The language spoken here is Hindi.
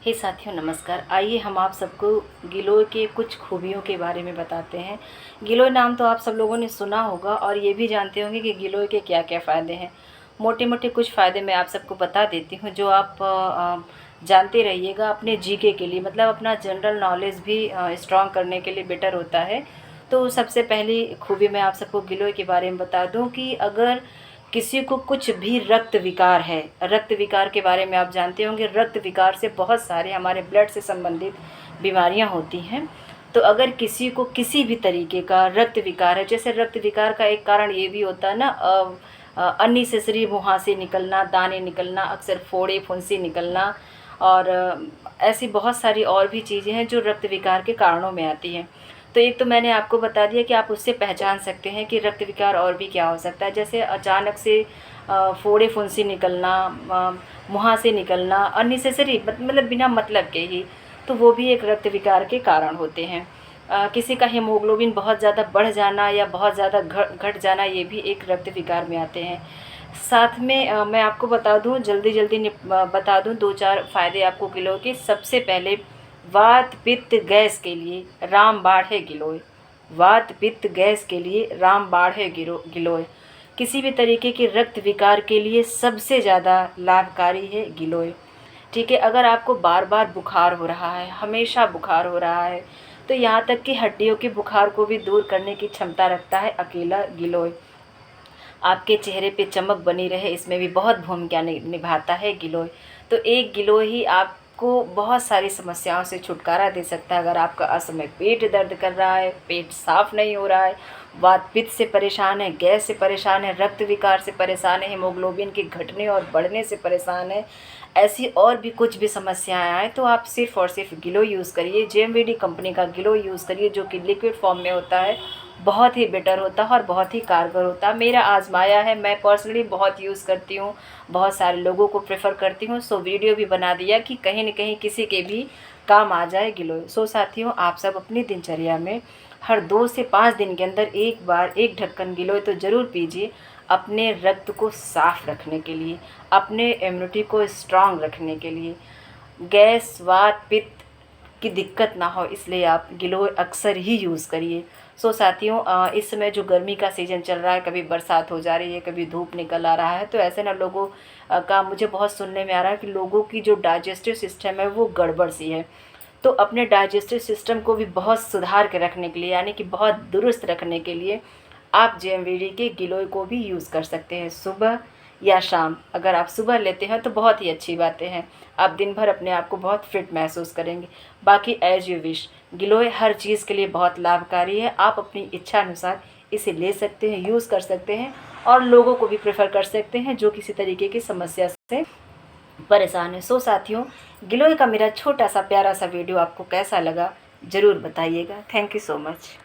हे साथियों नमस्कार। आइए हम आप सबको गिलोय के कुछ खूबियों के बारे में बताते हैं। गिलोय नाम तो आप सब लोगों ने सुना होगा और ये भी जानते होंगे कि गिलोय के क्या क्या फ़ायदे हैं। मोटे मोटे कुछ फ़ायदे मैं आप सबको बता देती हूँ जो आप जानते रहिएगा अपने जीके के लिए, मतलब अपना जनरल नॉलेज भी स्ट्रॉन्ग करने के लिए बेटर होता है। तो सबसे पहली खूबी मैं आप सबको गिलोय के बारे में बता दूँ कि अगर किसी को कुछ भी रक्त विकार है, रक्त विकार के बारे में आप जानते होंगे, रक्त विकार से बहुत सारे हमारे ब्लड से संबंधित बीमारियां होती हैं। तो अगर किसी को किसी भी तरीके का रक्त विकार है, जैसे रक्त विकार का एक कारण ये भी होता है ना, अननेसेसरी मुहासे निकलना, दाने निकलना, अक्सर फोड़े फुंसी निकलना, और ऐसी बहुत सारी और भी चीज़ें हैं जो रक्त विकार के कारणों में आती हैं। तो एक तो मैंने आपको बता दिया कि आप उससे पहचान सकते हैं कि रक्त विकार और भी क्या हो सकता है, जैसे अचानक से फोड़े फुंसी निकलना, मुहासे निकलना, अननेसेसरी मतलब बिना मतलब के ही, तो वो भी एक रक्त विकार के कारण होते हैं। किसी का हीमोग्लोबिन बहुत ज़्यादा बढ़ जाना या बहुत ज़्यादा घट जाना, ये भी एक रक्त विकार में आते हैं। साथ में मैं आपको बता दूं, जल्दी जल्दी बता दूं दो चार फ़ायदे आपको गिलोय के। सबसे पहले, वात पित्त गैस के लिए रामबाण है गिलोय। वात पित्त गैस के लिए रामबाण है गिलोय। किसी भी तरीके के रक्त विकार के लिए सबसे ज़्यादा लाभकारी है गिलोय। ठीक है, अगर आपको बार बार बुखार हो रहा है, हमेशा बुखार हो रहा है, तो यहाँ तक कि हड्डियों के बुखार को भी दूर करने की क्षमता रखता है अकेला गिलोय। आपके चेहरे पे चमक बनी रहे, इसमें भी बहुत भूमिका निभाता है गिलोय। तो एक गिलोय ही आपको बहुत सारी समस्याओं से छुटकारा दे सकता है। अगर आपका असमय पेट दर्द कर रहा है, पेट साफ नहीं हो रहा है, वात पित्त से परेशान है, गैस से परेशान है, रक्त विकार से परेशान है, हीमोग्लोबिन के घटने और बढ़ने से परेशान है, ऐसी और भी कुछ भी समस्याएं आए, तो आप सिर्फ़ और सिर्फ गिलोय यूज़ करिए। जेएमवीडी कंपनी का गिलोय यूज़ करिए, जो कि लिक्विड फॉर्म में होता है। बहुत ही बेटर होता है और बहुत ही कारगर होता है। मेरा आज़माया है, मैं पर्सनली बहुत यूज़ करती हूँ, बहुत सारे लोगों को प्रेफ़र करती हूँ। सो वीडियो भी बना दिया कि कहीं न कहीं किसी के भी काम आ जाए गिलोय। सो साथियों, आप सब अपनी दिनचर्या में हर 2 से 5 दिन के अंदर एक बार 1 ढक्कन गिलोय तो ज़रूर पीजिए, अपने रक्त को साफ़ रखने के लिए, अपने इम्यूनिटी को स्ट्रॉन्ग रखने के लिए। गैस, वात, पित्त की दिक्कत ना हो, इसलिए आप गिलोय अक्सर ही यूज़ करिए। सो साथियों, इस समय जो गर्मी का सीज़न चल रहा है, कभी बरसात हो जा रही है, कभी धूप निकल आ रहा है, तो ऐसे ना लोगों का मुझे बहुत सुनने में आ रहा है कि लोगों की जो डाइजेस्टिव सिस्टम है वो गड़बड़ सी है। तो अपने डाइजेस्टिव सिस्टम को भी बहुत सुधार के रखने के लिए, यानी कि बहुत दुरुस्त रखने के लिए, आप जेएमवीडी के गिलोय को भी यूज़ कर सकते हैं सुबह या शाम। अगर आप सुबह लेते हैं तो बहुत ही अच्छी बातें हैं, आप दिन भर अपने आप को बहुत फिट महसूस करेंगे। बाकी एज यू विश, गिलोय हर चीज़ के लिए बहुत लाभकारी है। आप अपनी इच्छा अनुसार इसे ले सकते हैं, यूज़ कर सकते हैं, और लोगों को भी प्रेफर कर सकते हैं जो किसी तरीके की समस्या से परेशान है। सो साथियों, गिलोय का मेरा छोटा सा प्यारा सा वीडियो आपको कैसा लगा ज़रूर बताइएगा। Thank you so much.